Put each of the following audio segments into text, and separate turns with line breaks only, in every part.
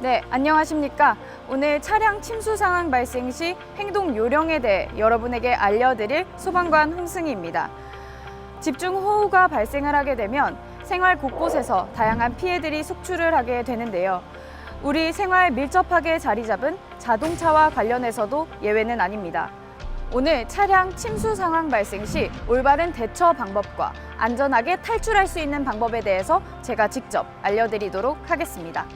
네, 안녕하십니까. 오늘 차량 침수 상황 발생 시 행동 요령에 대해 여러분에게 알려드릴 소방관 홍승희입니다. 집중 호우가 발생을 하게 되면 생활 곳곳에서 다양한 피해들이 속출을 하게 되는데요. 우리 생활 밀접하게 자리 잡은 자동차와 관련해서도 예외는 아닙니다. 오늘 차량 침수 상황 발생 시 올바른 대처 방법과 안전하게 탈출할 수 있는 방법에 대해서 제가 직접 알려드리도록 하겠습니다.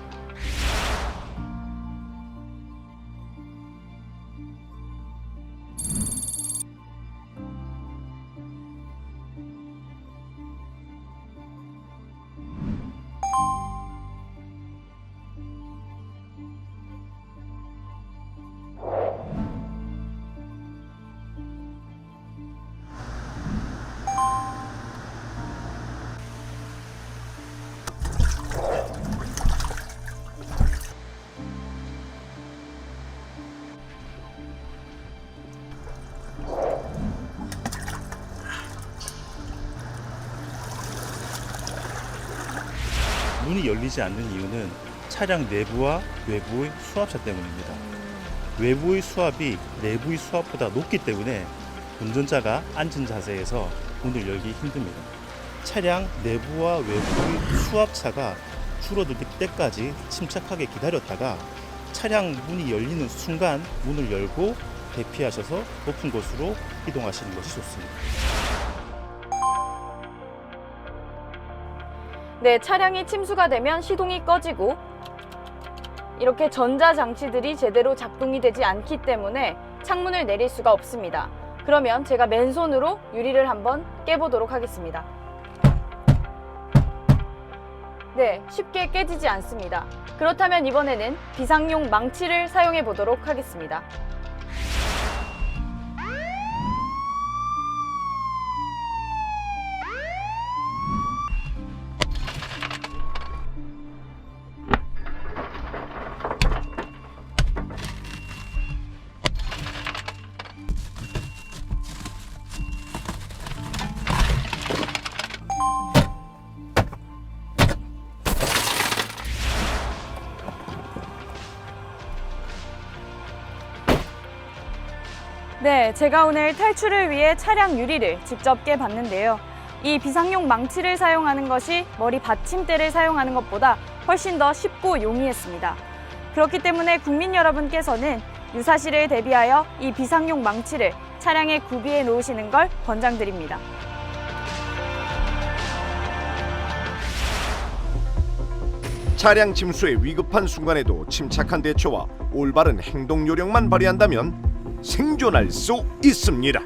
문이 열리지 않는 이유는 차량 내부와 외부의 수압차 때문입니다. 외부의 수압이 내부의 수압보다 높기 때문에 운전자가 앉은 자세에서 문을 열기 힘듭니다. 차량 내부와 외부의 수압차가 줄어들 때까지 침착하게 기다렸다가 차량 문이 열리는 순간 문을 열고 대피하셔서 높은 곳으로 이동하시는 것이 좋습니다.
네, 차량이 침수가 되면 시동이 꺼지고 이렇게 전자장치들이 제대로 작동이 되지 않기 때문에 창문을 내릴 수가 없습니다. 그러면 제가 맨손으로 유리를 한번 깨보도록 하겠습니다. 네, 쉽게 깨지지 않습니다. 그렇다면 이번에는 비상용 망치를 사용해 보도록 하겠습니다. 네, 제가 오늘 탈출을 위해 차량 유리를 직접 깨봤는데요. 이 비상용 망치를 사용하는 것이 머리 받침대를 사용하는 것보다 훨씬 더 쉽고 용이했습니다. 그렇기 때문에 국민 여러분께서는 유사시를 대비하여 이 비상용 망치를 차량에 구비해 놓으시는 걸 권장드립니다.
차량 침수의 위급한 순간에도 침착한 대처와 올바른 행동 요령만 발휘한다면 생존할 수 있습니다.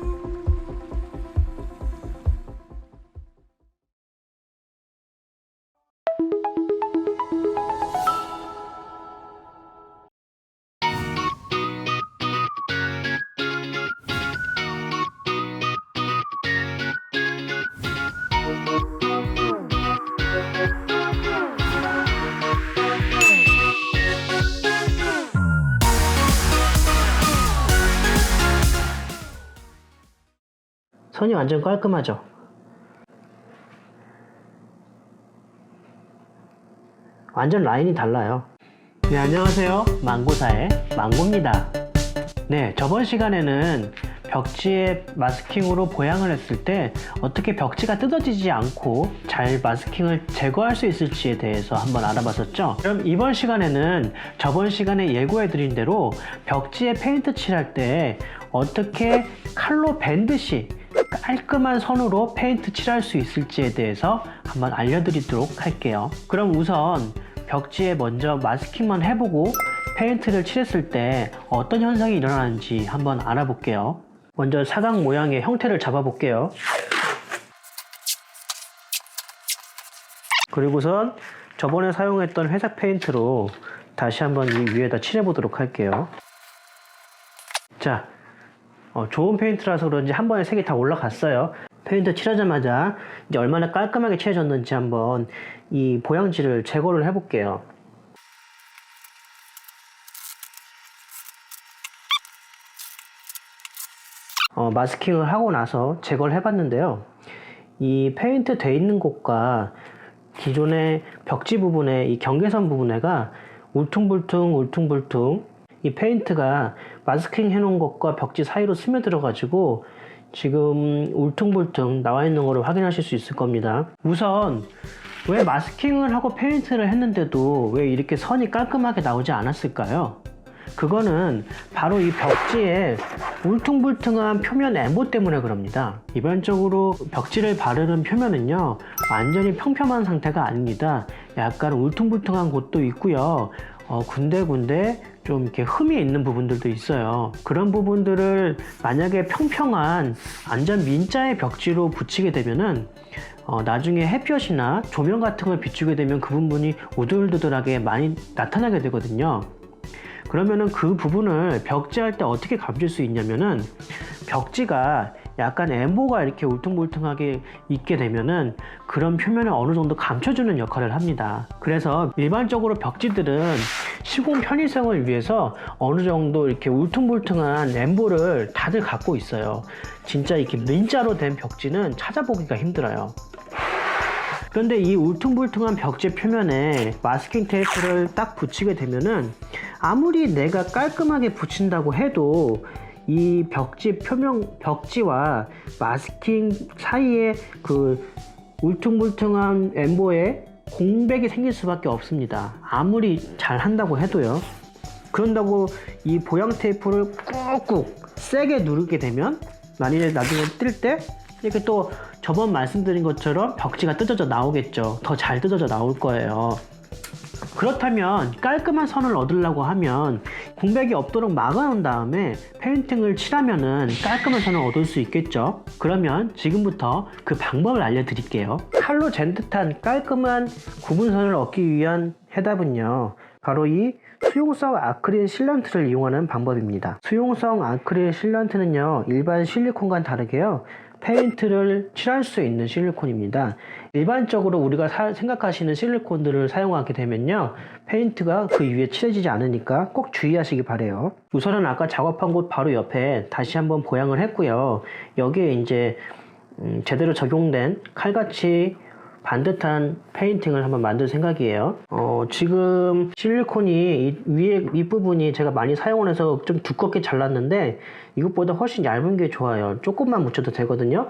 선이 완전 깔끔하죠? 완전 라인이 달라요. 네, 안녕하세요. 망고사의 망고입니다. 네, 저번 시간에는 벽지에 마스킹으로 보양을 했을 때 어떻게 벽지가 뜯어지지 않고 잘 마스킹을 제거할 수 있을지에 대해서 한번 알아봤었죠. 그럼 이번 시간에는 저번 시간에 예고해드린 대로 벽지에 페인트 칠할 때 어떻게 칼로 밴듯이 깔끔한 선으로 페인트 칠할 수 있을지에 대해서 한번 알려드리도록 할게요. 그럼 우선 벽지에 먼저 마스킹만 해보고 페인트를 칠했을 때 어떤 현상이 일어나는지 한번 알아볼게요. 먼저 사각 모양의 형태를 잡아볼게요. 그리고선 저번에 사용했던 회색 페인트로 다시 한번 이 위에다 칠해보도록 할게요. 자, 좋은 페인트라서 그런지 한 번에 색이 다 올라갔어요. 페인트 칠하자마자 이제 얼마나 깔끔하게 칠해졌는지 한번 이 보양지를 제거를 해볼게요. 마스킹을 하고 나서 제거를 해봤는데요. 이 페인트 돼 있는 곳과 기존의 벽지 부분에 이 경계선 부분에가 울퉁불퉁 이 페인트가 마스킹 해놓은 것과 벽지 사이로 스며들어 가지고 지금 울퉁불퉁 나와 있는 거를 확인하실 수 있을 겁니다. 우선 왜 마스킹을 하고 페인트를 했는데도 왜 이렇게 선이 깔끔하게 나오지 않았을까요? 그거는 바로 이 벽지에 울퉁불퉁한 표면 엠보 때문에 그럽니다. 일반적으로 벽지를 바르는 표면은요, 완전히 평평한 상태가 아닙니다. 약간 울퉁불퉁한 곳도 있고요, 군데군데 좀 이렇게 흠이 있는 부분들도 있어요. 그런 부분들을 만약에 평평한 완전 민자의 벽지로 붙이게 되면은 나중에 햇볕이나 조명 같은 걸 비추게 되면 그 부분이 우들두들하게 많이 나타나게 되거든요. 그러면은 그 부분을 벽지할 때 어떻게 감출 수 있냐면은, 벽지가 약간 엠보가 이렇게 울퉁불퉁하게 있게 되면은 그런 표면을 어느 정도 감춰주는 역할을 합니다. 그래서 일반적으로 벽지들은 시공 편의성을 위해서 어느 정도 이렇게 울퉁불퉁한 엠보를 다들 갖고 있어요. 진짜 이렇게 민자로 된 벽지는 찾아보기가 힘들어요. 그런데 이 울퉁불퉁한 벽지 표면에 마스킹 테이프를 딱 붙이게 되면은, 아무리 내가 깔끔하게 붙인다고 해도 이 벽지와 마스킹 사이에 그 울퉁불퉁한 엠보에 공백이 생길 수밖에 없습니다. 아무리 잘 한다고 해도요. 그런다고 이 보양 테이프를 꾹꾹 세게 누르게 되면 만약에 나중에 뜰 때 이렇게 또 저번 말씀드린 것처럼 벽지가 뜯어져 나오겠죠. 더 잘 뜯어져 나올 거예요. 그렇다면 깔끔한 선을 얻으려고 하면 공백이 없도록 막아놓은 다음에 페인팅을 칠하면은 깔끔한 선을 얻을 수 있겠죠. 그러면 지금부터 그 방법을 알려드릴게요. 칼로 잰 듯한 깔끔한 구분선을 얻기 위한 해답은요, 바로 이 수용성 아크릴 실런트를 이용하는 방법입니다. 수용성 아크릴 실런트는요, 일반 실리콘과는 다르게요, 페인트를 칠할 수 있는 실리콘입니다. 일반적으로 우리가 생각하시는 실리콘들을 사용하게 되면요, 페인트가 그 위에 칠해지지 않으니까 꼭 주의하시기 바래요. 우선은 아까 작업한 곳 바로 옆에 다시 한번 보양을 했고요. 여기에 이제 제대로 적용된 칼같이 반듯한 페인팅을 한번 만들 생각이에요. 지금 실리콘이 위에 윗부분이 제가 많이 사용을 해서 좀 두껍게 잘랐는데, 이것보다 훨씬 얇은 게 좋아요. 조금만 묻혀도 되거든요.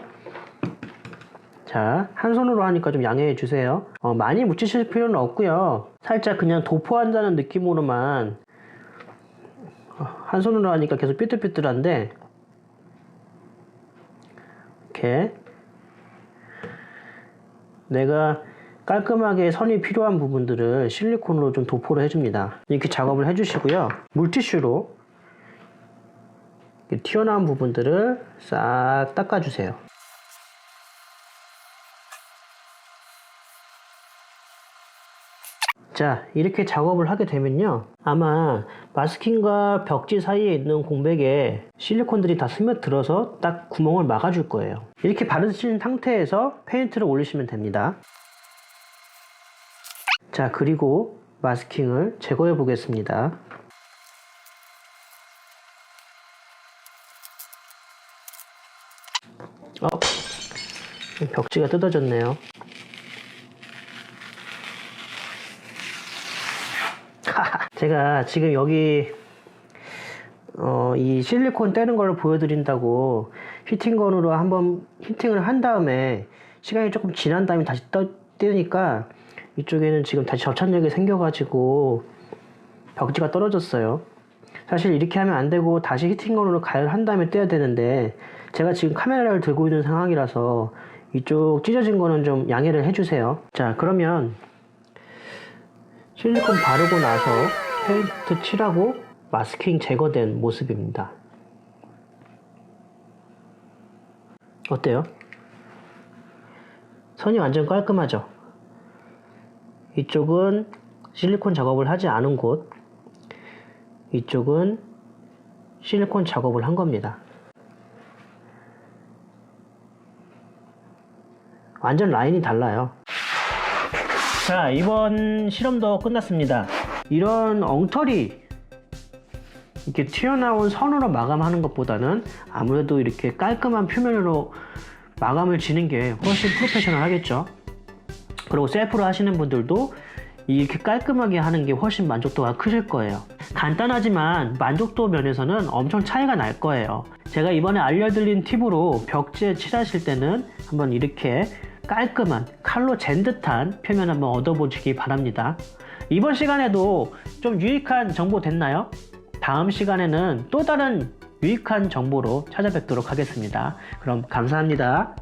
자, 한 손으로 하니까 좀 양해해 주세요. 많이 묻히실 필요는 없고요. 살짝 그냥 도포한다는 느낌으로만, 한 손으로 하니까 계속 삐뚤삐뚤한데, 이렇게 내가 깔끔하게 선이 필요한 부분들을 실리콘으로 좀 도포를 해줍니다. 이렇게 작업을 해주시고요. 물티슈로 튀어나온 부분들을 싹 닦아주세요. 자, 이렇게 작업을 하게 되면요, 아마 마스킹과 벽지 사이에 있는 공백에 실리콘들이 다 스며들어서 딱 구멍을 막아줄 거예요. 이렇게 바르신 상태에서 페인트를 올리시면 됩니다. 자, 그리고 마스킹을 제거해 보겠습니다. 벽지가 뜯어졌네요. 제가 지금 여기 이 실리콘 떼는 걸 보여드린다고 히팅건으로 한번 히팅을 한 다음에 시간이 조금 지난 다음에 다시 떼니까 이쪽에는 지금 다시 접착력이 생겨가지고 벽지가 떨어졌어요. 사실 이렇게 하면 안 되고 다시 히팅건으로 가열한 다음에 떼야 되는데, 제가 지금 카메라를 들고 있는 상황이라서 이쪽 찢어진 거는 좀 양해를 해주세요. 자, 그러면 실리콘 바르고 나서 페인트 칠하고 마스킹 제거된 모습입니다. 어때요? 선이 완전 깔끔하죠? 이쪽은 실리콘 작업을 하지 않은 곳, 이쪽은 실리콘 작업을 한 겁니다. 완전 라인이 달라요. 자, 이번 실험도 끝났습니다. 이런 엉터리 이렇게 튀어나온 선으로 마감하는 것보다는 아무래도 이렇게 깔끔한 표면으로 마감을 지는 게 훨씬 프로페셔널 하겠죠. 그리고 셀프로 하시는 분들도 이렇게 깔끔하게 하는 게 훨씬 만족도가 크실 거예요. 간단하지만 만족도 면에서는 엄청 차이가 날 거예요. 제가 이번에 알려드린 팁으로 벽지에 칠하실 때는 한번 이렇게 깔끔한 칼로 잰 듯한 표면 한번 얻어보시기 바랍니다. 이번 시간에도 좀 유익한 정보 됐나요? 다음 시간에는 또 다른 유익한 정보로 찾아뵙도록 하겠습니다. 그럼 감사합니다.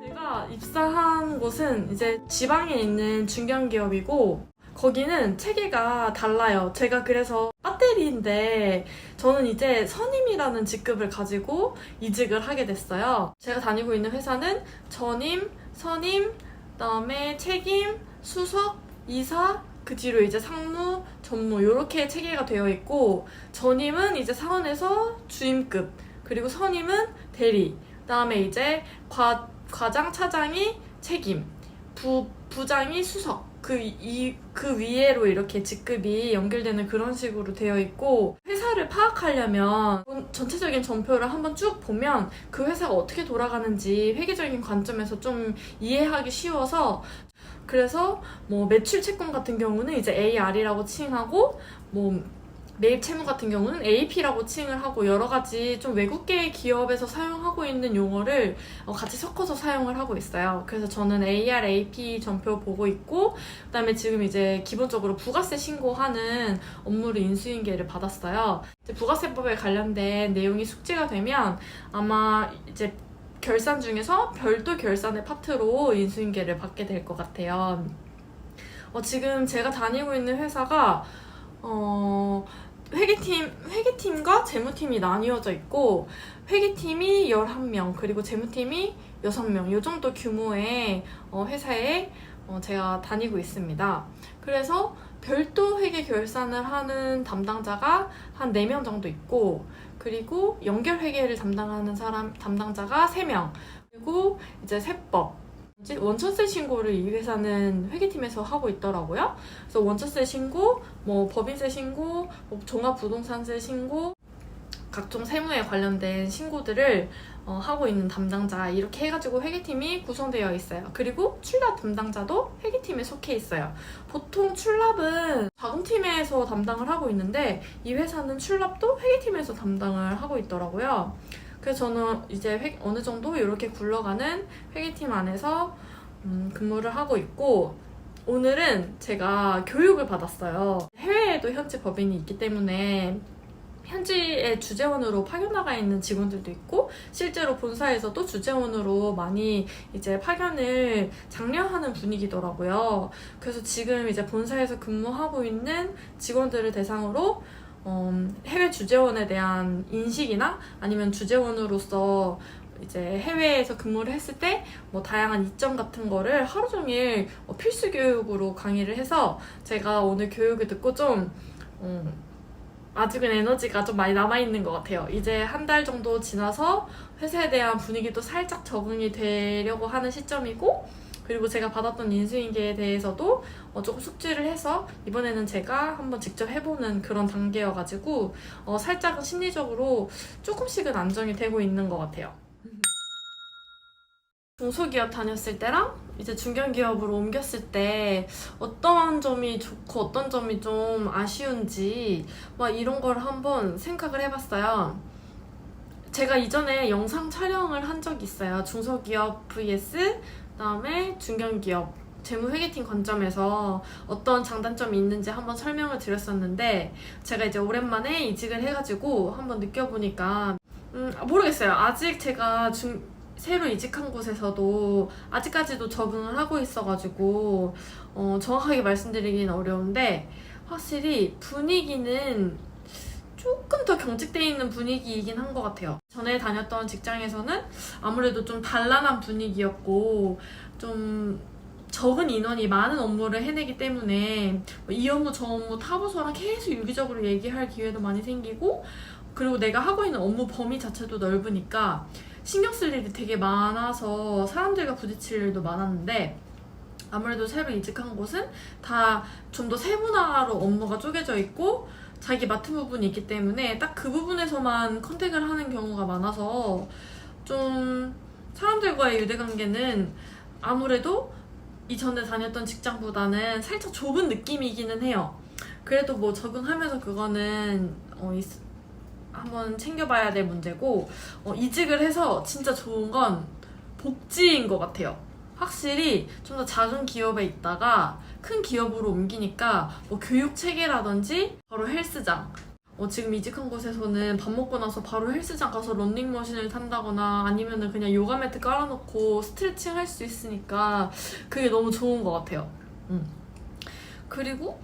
제가 입사한 곳은 이제 지방에 있는 중견기업이고 거기는 체계가 달라요. 제가 그래서 배터리인데 저는 이제 선임이라는 직급을 가지고 이직을 하게 됐어요. 제가 다니고 있는 회사는 전임, 선임, 그다음에 책임, 수석, 이사, 그 뒤로 이제 상무, 전무 이렇게 체계가 되어 있고 전임은 이제 사원에서 주임급, 그리고 선임은 대리, 그다음에 이제 과장, 차장이 책임, 부장이 수석, 그 위에로 이렇게 직급이 연결되는 그런 식으로 되어 있고, 회사를 파악하려면 전체적인 전표를 한번 쭉 보면 그 회사가 어떻게 돌아가는지 회계적인 관점에서 좀 이해하기 쉬워서, 그래서 뭐 매출 채권 같은 경우는 이제 AR이라고 칭하고, 뭐 매입 채무 같은 경우는 AP라고 칭을 하고, 여러 가지 좀 외국계 기업에서 사용하고 있는 용어를 같이 섞어서 사용을 하고 있어요. 그래서 저는 AR, AP 전표 보고 있고, 그다음에 지금 이제 기본적으로 부가세 신고하는 업무를 인수인계를 받았어요. 이제 부가세법에 관련된 내용이 숙지가 되면 아마 이제 결산 중에서 별도 결산의 파트로 인수인계를 받게 될 것 같아요. 지금 제가 다니고 있는 회사가 회계팀과 재무팀이 나뉘어져 있고, 회계팀이 11명, 그리고 재무팀이 6명, 이 정도 규모의 회사에 제가 다니고 있습니다. 그래서 별도 회계 결산을 하는 담당자가 한 4명 정도 있고, 그리고 연결 회계를 담당하는 담당자가 3명, 그리고 이제 세법, 원천세 신고를 이 회사는 회계팀에서 하고 있더라고요. 그래서 원천세 신고, 뭐 법인세 신고, 뭐 종합부동산세 신고, 각종 세무에 관련된 신고들을 하고 있는 담당자, 이렇게 해가지고 회계팀이 구성되어 있어요. 그리고 출납 담당자도 회계팀에 속해 있어요. 보통 출납은 자금팀에서 담당을 하고 있는데 이 회사는 출납도 회계팀에서 담당을 하고 있더라고요. 그래서 저는 이제 어느 정도 이렇게 굴러가는 회계팀 안에서 근무를 하고 있고, 오늘은 제가 교육을 받았어요. 해외에도 현지 법인이 있기 때문에 현지에 주재원으로 파견나가 있는 직원들도 있고, 실제로 본사에서도 주재원으로 많이 이제 파견을 장려하는 분위기더라고요. 그래서 지금 이제 본사에서 근무하고 있는 직원들을 대상으로 해외 주재원에 대한 인식이나 아니면 주재원으로서 이제 해외에서 근무를 했을 때 뭐 다양한 이점 같은 거를 하루 종일 필수 교육으로 강의를 해서, 제가 오늘 교육을 듣고 좀 아직은 에너지가 좀 많이 남아있는 것 같아요. 이제 한 달 정도 지나서 회사에 대한 분위기도 살짝 적응이 되려고 하는 시점이고, 그리고 제가 받았던 인수인계에 대해서도 조금 숙지를 해서 이번에는 제가 한번 직접 해보는 그런 단계여가지고 살짝은 심리적으로 조금씩은 안정이 되고 있는 것 같아요. 중소기업 다녔을 때랑 이제 중견기업으로 옮겼을 때 어떤 점이 좋고 어떤 점이 좀 아쉬운지 막 이런 걸 한번 생각을 해봤어요. 제가 이전에 영상 촬영을 한 적이 있어요. 중소기업 vs 그다음에 중견기업 재무회계팀 관점에서 어떤 장단점이 있는지 한번 설명을 드렸었는데, 제가 이제 오랜만에 이직을 해가지고 한번 느껴보니까 모르겠어요. 아직 제가 새로 이직한 곳에서도 아직까지도 적응을 하고 있어가지고 정확하게 말씀드리긴 어려운데 확실히 분위기는 조금 더 경직되어 있는 분위기이긴 한 것 같아요. 전에 다녔던 직장에서는 아무래도 좀 단란한 분위기였고 좀 적은 인원이 많은 업무를 해내기 때문에 이 업무 저 업무 타부서랑 계속 유기적으로 얘기할 기회도 많이 생기고 그리고 내가 하고 있는 업무 범위 자체도 넓으니까 신경 쓸 일이 되게 많아서 사람들과 부딪힐 일도 많았는데 아무래도 새로 이직한 곳은 다 좀 더 세분화로 업무가 쪼개져 있고 자기 맡은 부분이 있기 때문에 딱 그 부분에서만 컨택을 하는 경우가 많아서 좀 사람들과의 유대관계는 아무래도 이전에 다녔던 직장보다는 살짝 좁은 느낌이기는 해요. 그래도 뭐 적응하면서 그거는 한번 챙겨봐야 될 문제고 이직을 해서 진짜 좋은 건 복지인 것 같아요. 확실히 좀 더 작은 기업에 있다가 큰 기업으로 옮기니까 뭐 교육 체계라든지 바로 헬스장 지금 이직한 곳에서는 밥 먹고 나서 바로 헬스장 가서 런닝머신을 탄다거나 아니면은 그냥 요가 매트 깔아놓고 스트레칭 할 수 있으니까 그게 너무 좋은 것 같아요. 그리고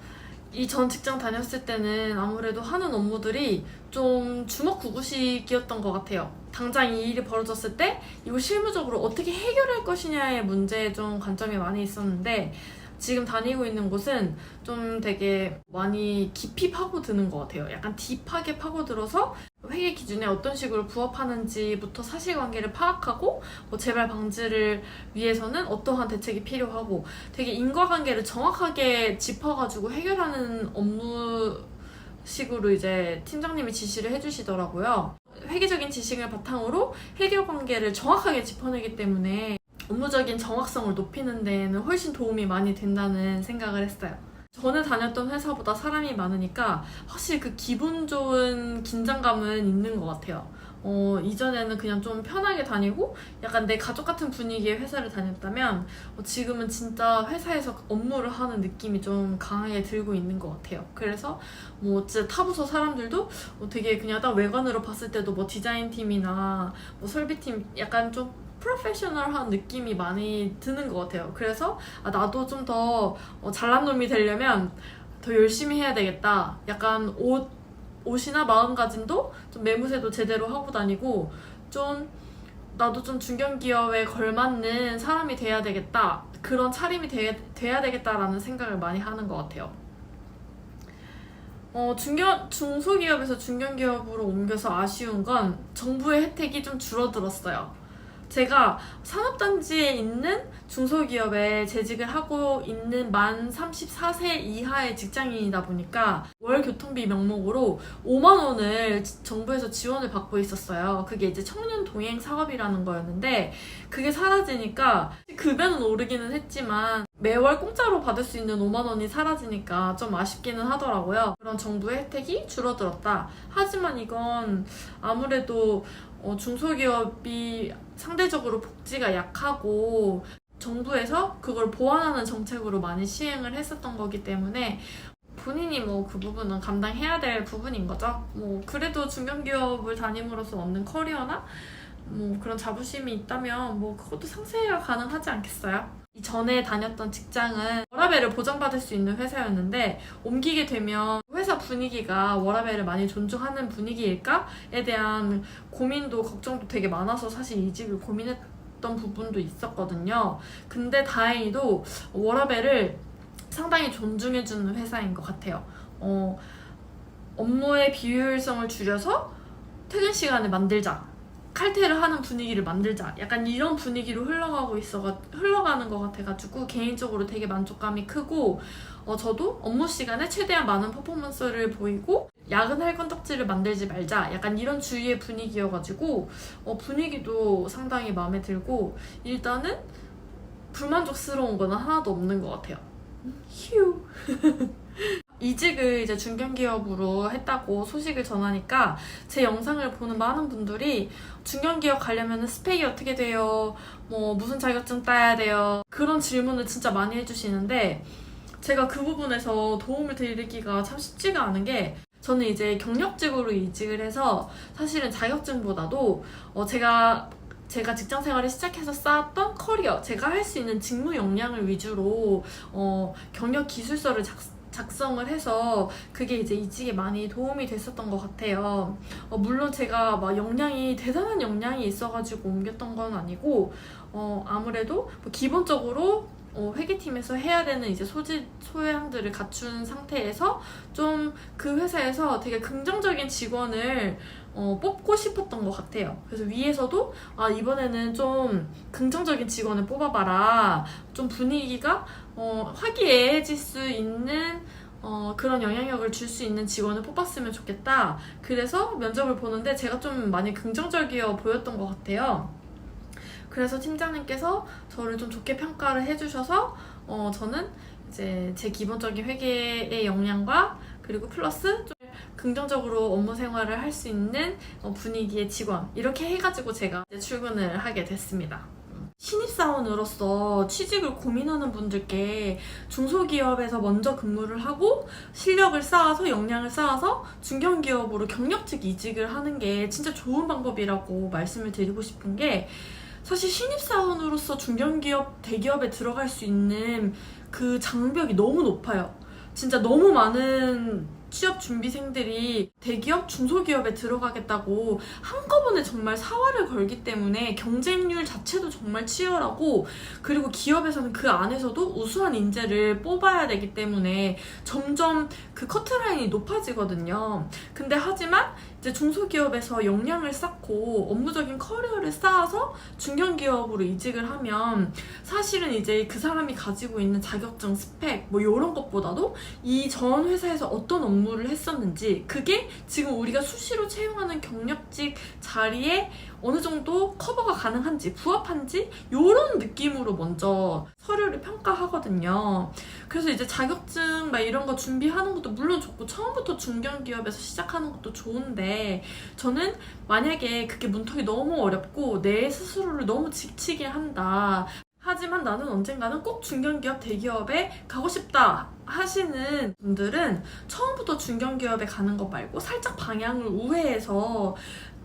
이 전 직장 다녔을 때는 아무래도 하는 업무들이 좀 주먹구구식이었던 것 같아요. 당장 이 일이 벌어졌을 때 이걸 실무적으로 어떻게 해결할 것이냐의 문제에 좀 관점이 많이 있었는데 지금 다니고 있는 곳은 좀 되게 많이 깊이 파고드는 것 같아요. 약간 딥하게 파고들어서 회계 기준에 어떤 식으로 부합하는지부터 사실관계를 파악하고 뭐 재발 방지를 위해서는 어떠한 대책이 필요하고 되게 인과관계를 정확하게 짚어가지고 해결하는 업무식으로 이제 팀장님이 지시를 해주시더라고요. 회계적인 지식을 바탕으로 해결관계를 정확하게 짚어내기 때문에 업무적인 정확성을 높이는 데에는 훨씬 도움이 많이 된다는 생각을 했어요. 전에 다녔던 회사보다 사람이 많으니까 확실히 그 기분 좋은 긴장감은 있는 것 같아요. 이전에는 그냥 좀 편하게 다니고 약간 내 가족 같은 분위기의 회사를 다녔다면 지금은 진짜 회사에서 업무를 하는 느낌이 좀 강하게 들고 있는 것 같아요. 그래서 뭐 진짜 타부서 사람들도 되게 그냥 딱 외관으로 봤을 때도 뭐 디자인팀이나 뭐 설비팀 약간 좀 프로페셔널한 느낌이 많이 드는 것 같아요. 그래서 나도 좀 더 잘난 놈이 되려면 더 열심히 해야 되겠다. 약간 옷이나 마음가짐도 좀 매무새도 제대로 하고 다니고 좀 나도 좀 중견기업에 걸맞는 사람이 돼야 되겠다. 그런 차림이 돼야 되겠다라는 생각을 많이 하는 것 같아요. 중소기업에서 중견기업으로 옮겨서 아쉬운 건 정부의 혜택이 좀 줄어들었어요. 제가 산업단지에 있는 중소기업에 재직을 하고 있는 만 34세 이하의 직장인이다 보니까 월 교통비 명목으로 5만 원을 정부에서 지원을 받고 있었어요. 그게 이제 청년 동행 사업이라는 거였는데 그게 사라지니까 급여는 오르기는 했지만 매월 공짜로 받을 수 있는 5만 원이 사라지니까 좀 아쉽기는 하더라고요. 그런 정부의 혜택이 줄어들었다. 하지만 이건 아무래도 중소기업이 상대적으로 복지가 약하고 정부에서 그걸 보완하는 정책으로 많이 시행을 했었던 거기 때문에 본인이 뭐 그 부분은 감당해야 될 부분인 거죠. 뭐 그래도 중견기업을 다님으로써 얻는 커리어나 뭐 그런 자부심이 있다면 뭐 그것도 상쇄가 가능하지 않겠어요? 전에 다녔던 직장은 워라밸을 보장받을 수 있는 회사였는데 옮기게 되면 회사 분위기가 워라밸을 많이 존중하는 분위기일까에 대한 고민도 걱정도 되게 많아서 사실 이직을 고민했던 부분도 있었거든요. 근데 다행히도 워라밸을 상당히 존중해주는 회사인 것 같아요. 업무의 비효율성을 줄여서 퇴근 시간을 만들자. 칼퇴를 하는 분위기를 만들자. 약간 이런 분위기로 흘러가는 것 같아가지고 개인적으로 되게 만족감이 크고 저도 업무 시간에 최대한 많은 퍼포먼스를 보이고 야근할 건덕지를 만들지 말자. 약간 이런 주의의 분위기여가지고 분위기도 상당히 마음에 들고 일단은 불만족스러운 거는 하나도 없는 것 같아요. 휴. 이직을 이제 중견기업으로 했다고 소식을 전하니까 제 영상을 보는 많은 분들이 중견기업 가려면 스펙이 어떻게 돼요? 뭐 무슨 자격증 따야 돼요? 그런 질문을 진짜 많이 해주시는데 제가 그 부분에서 도움을 드리기가 참 쉽지가 않은 게 저는 이제 경력직으로 이직을 해서 사실은 자격증보다도 제가 제가 직장 생활을 시작해서 쌓았던 커리어, 제가 할 수 있는 직무 역량을 위주로 경력 기술서를 작성을 해서 그게 이제 이직에 많이 도움이 됐었던 것 같아요. 물론 제가 막 대단한 역량이 있어가지고 옮겼던 건 아니고, 아무래도 뭐 기본적으로 회계팀에서 해야 되는 이제 소양들을 갖춘 상태에서 좀 그 회사에서 되게 긍정적인 직원을 뽑고 싶었던 것 같아요. 그래서 위에서도 이번에는 좀 긍정적인 직원을 뽑아봐라. 좀 분위기가 화기애애해질 수 있는 그런 영향력을 줄 수 있는 직원을 뽑았으면 좋겠다. 그래서 면접을 보는데 제가 좀 많이 긍정적이어 보였던 것 같아요. 그래서 팀장님께서 저를 좀 좋게 평가를 해주셔서 저는 이제 제 기본적인 회계의 역량과 그리고 플러스 좀 긍정적으로 업무 생활을 할 수 있는 분위기의 직원, 이렇게 해가지고 제가 이제 출근을 하게 됐습니다. 신입사원으로서 취직을 고민하는 분들께 중소기업에서 먼저 근무를 하고 실력을 쌓아서 역량을 쌓아서 중견기업으로 경력직 이직을 하는 게 진짜 좋은 방법이라고 말씀을 드리고 싶은 게, 사실 신입사원으로서 중견기업, 대기업에 들어갈 수 있는 그 장벽이 너무 높아요. 진짜 너무 많은 취업 준비생들이 대기업, 중소기업에 들어가겠다고 한꺼번에 정말 사활을 걸기 때문에 경쟁률 자체도 정말 치열하고, 그리고 기업에서는 그 안에서도 우수한 인재를 뽑아야 되기 때문에 점점 그 커트라인이 높아지거든요. 근데 하지만 이제 중소기업에서 역량을 쌓고 업무적인 커리어를 쌓아서 중견기업으로 이직을 하면 사실은 이제 그 사람이 가지고 있는 자격증, 스펙 뭐 이런 것보다도 이 전 회사에서 어떤 업무를 했었는지, 그게 지금 우리가 수시로 채용하는 경력직 자리에 어느 정도 커버가 가능한지, 부합한지 이런 느낌으로 먼저 서류를 평가하거든요. 그래서 이제 자격증 막 이런 거 준비하는 것도 물론 좋고 처음부터 중견기업에서 시작하는 것도 좋은데, 저는 만약에 그게 문턱이 너무 어렵고 내 스스로를 너무 지치게 한다, 하지만 나는 언젠가는 꼭 중견기업, 대기업에 가고 싶다 하시는 분들은 처음부터 중견기업에 가는 것 말고 살짝 방향을 우회해서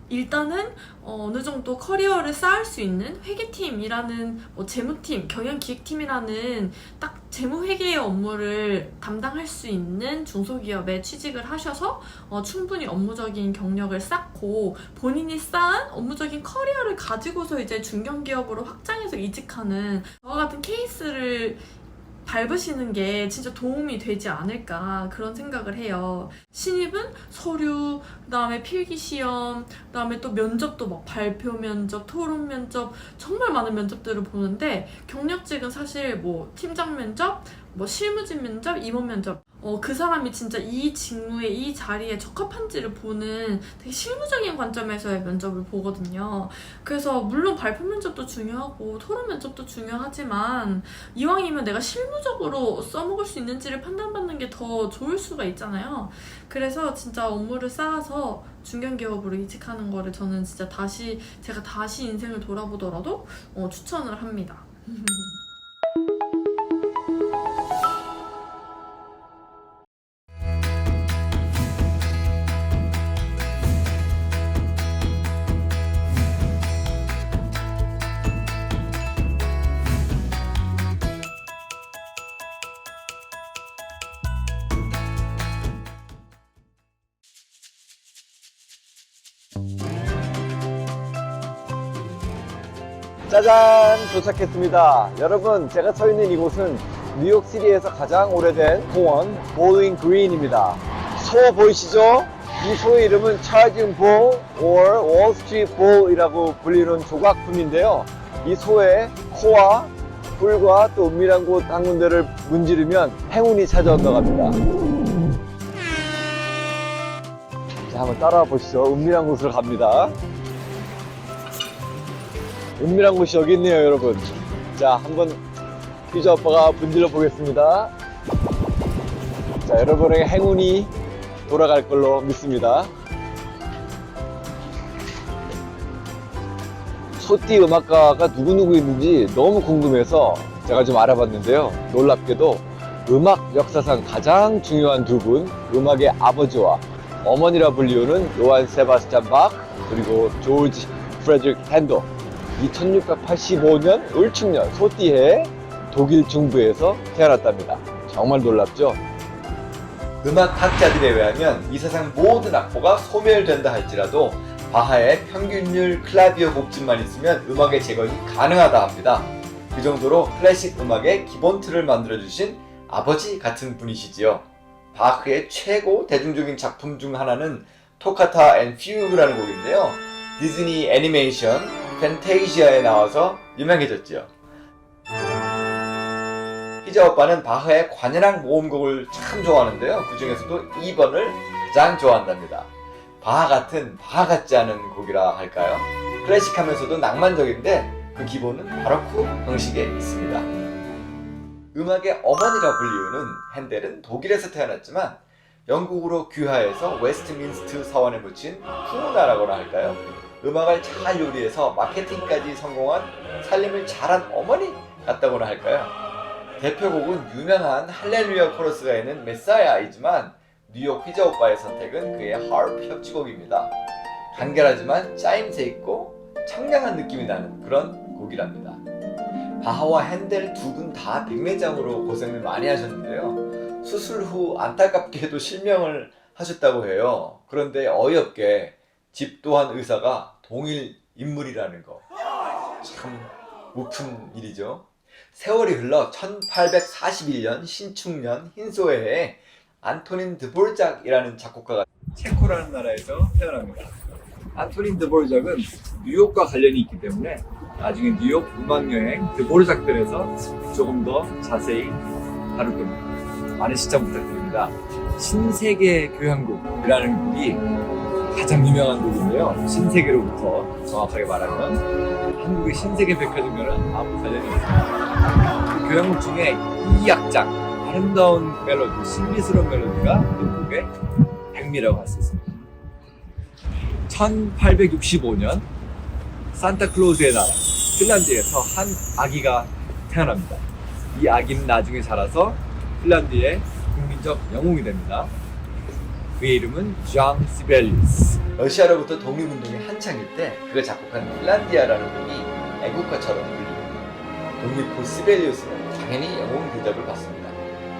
일단은 어느 정도 커리어를 쌓을 수 있는 회계팀이라는 재무팀, 경영기획팀이라는 딱 재무회계의 업무를 담당할 수 있는 중소기업에 취직을 하셔서 충분히 업무적인 경력을 쌓고 본인이 쌓은 업무적인 커리어를 가지고서 이제 중견기업으로 확장해서 이직하는 저와 같은 케이스를 밟으시는 게 진짜 도움이 되지 않을까, 그런 생각을 해요. 신입은 서류, 그다음에 필기시험, 그다음에 또 면접도 막 발표 면접, 토론 면접, 정말 많은 면접들을 보는데, 경력직은 사실 뭐 팀장 면접, 뭐 실무진 면접, 임원 면접, 그 사람이 진짜 이 직무에, 이 자리에 적합한지를 보는 되게 실무적인 관점에서의 면접을 보거든요. 그래서 물론 발표 면접도 중요하고 토론 면접도 중요하지만 이왕이면 내가 실무적으로 써먹을 수 있는지를 판단받는 게 더 좋을 수가 있잖아요. 그래서 진짜 업무를 쌓아서 중견기업으로 이직하는 거를 저는 진짜 제가 다시 인생을 돌아보더라도 추천을 합니다.
짜잔! 도착했습니다. 여러분, 제가 서 있는 이곳은 뉴욕시티에서 가장 오래된 공원 볼링 그린입니다. 소 보이시죠? 이 소의 이름은 차징 볼 or Wall Street Bull이라고 불리는 조각품인데요. 이 소의 코와 뿔과 또 은밀한 곳 한 군데를 문지르면 행운이 찾아온다고 합니다. 자, 한번 따라와 보시죠. 은밀한 곳으로 갑니다. 은밀한 곳이 여기 있네요, 여러분. 자, 한번 퓨저 아빠가 문질러 보겠습니다. 자, 여러분에게 행운이 돌아갈 걸로 믿습니다. 소띠 음악가가 누구누구 있는지 너무 궁금해서 제가 좀 알아봤는데요. 놀랍게도 음악 역사상 가장 중요한 두 분, 음악의 아버지와 어머니라 불리우는 요한 세바스찬 박, 그리고 조지 프레드릭 핸들, 2685년 을충년 소띠해 독일 중부에서 태어났답니다. 정말 놀랍죠? 음악학자들에 의하면 이 세상 모든 악보가 소멸된다 할지라도 바하의 평균율 클라비오 곡집만 있으면 음악의 재건이 가능하다 합니다. 그 정도로 클래식 음악의 기본 틀을 만들어주신 아버지 같은 분이시지요. 바흐의 최고 대중적인 작품 중 하나는 토카타 앤 퓨그라는 곡인데요. 디즈니 애니메이션 팬테이시아에 나와서 유명해졌지요. 희자 오빠는 바흐의 관현악 모음곡을 참 좋아하는데요. 그 중에서도 2번을 가장 좋아한답니다. 바하 같은 바하 같지 않은 곡이라 할까요? 클래식하면서도 낭만적인데 그 기본은 바로크 형식에 있습니다. 음악의 어머니라 불리우는 핸델은 독일에서 태어났지만 영국으로 귀화해서 웨스트민스트 사원에 묻힌 후나라고나 할까요? 음악을 잘 요리해서 마케팅까지 성공한 살림을 잘한 어머니 같다고나 할까요? 대표곡은 유명한 할렐루야 코러스가 있는 메사야이지만 뉴욕 휘자 오빠의 선택은 그의 하프 협주곡입니다. 간결하지만 짜임새 있고 청량한 느낌이 나는 그런 곡이랍니다. 바하와 핸델 두 분 다 백내장으로 고생을 많이 하셨는데요. 수술 후 안타깝게도 실명을 하셨다고 해요. 그런데 어이없게 집도한 의사가 동일 인물이라는 거. 참 웃픈 일이죠. 세월이 흘러 1841년 신축년 흰소해에 안토닌 드보르작이라는 작곡가가 체코라는 나라에서 태어납니다. 안토닌 드보르작은 뉴욕과 관련이 있기 때문에 나중에 뉴욕 음악여행 드보르작들에서 조금 더 자세히 다룰 겁니다. 많은 시청 부탁드립니다. 신세계 교향곡이라는 곡이 가장 유명한 곡인데요. 신세계로부터 정확하게 말하면 한국의 신세계 백화점과는 아무 관련이 없습니다. 그 교향곡 중에 이 악장 아름다운 멜로디, 신비스러운 멜로디가 이 곡의 백미라고 할 수 있습니다. 1865년 산타클로즈의 나라 핀란드에서 한 아기가 태어납니다. 이 아기는 나중에 자라서 핀란드의 국민적 영웅이 됩니다. 그의 이름은 장 시벨리우스. 러시아로부터 독립운동이 한창일 때 그가 작곡한 핀란디아라는 곡이 애국가처럼 불립니다. 독립 후 시벨리우스는 당연히 영웅 대접을 받습니다.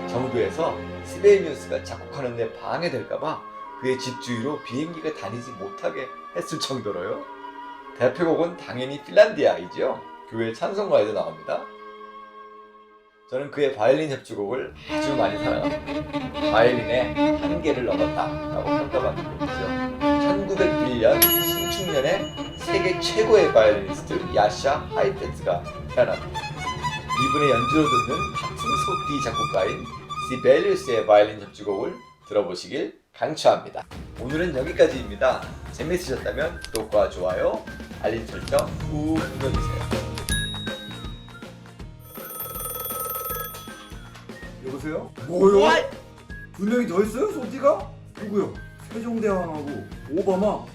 정부에서 시벨리우스가 작곡하는 데 방해될까봐 그의 집주위로 비행기가 다니지 못하게 했을 정도로요. 대표곡은 당연히 핀란디아이죠. 교회 찬송가에도 나옵니다. 저는 그의 바이올린 협주곡을 아주 많이 사랑합니다. 바이올린의 한계를 넘었다 라고 평가받는 곡이죠. 1901년 신축년에 세계 최고의 바이올리니스트 야샤 하이펜스가 태어납니다. 이분의 연주로 듣는 같은 소띠 작곡가인 시벨리우스의 바이올린 협주곡을 들어보시길 강추합니다. 오늘은 여기까지입니다. 재밌으셨다면 구독과 좋아요, 알림 설정 꾹 눌러주세요.
여보세요? 뭐요? 두 명이 더 있어요? 소띠가? 누구요? 세종대왕하고 오바마?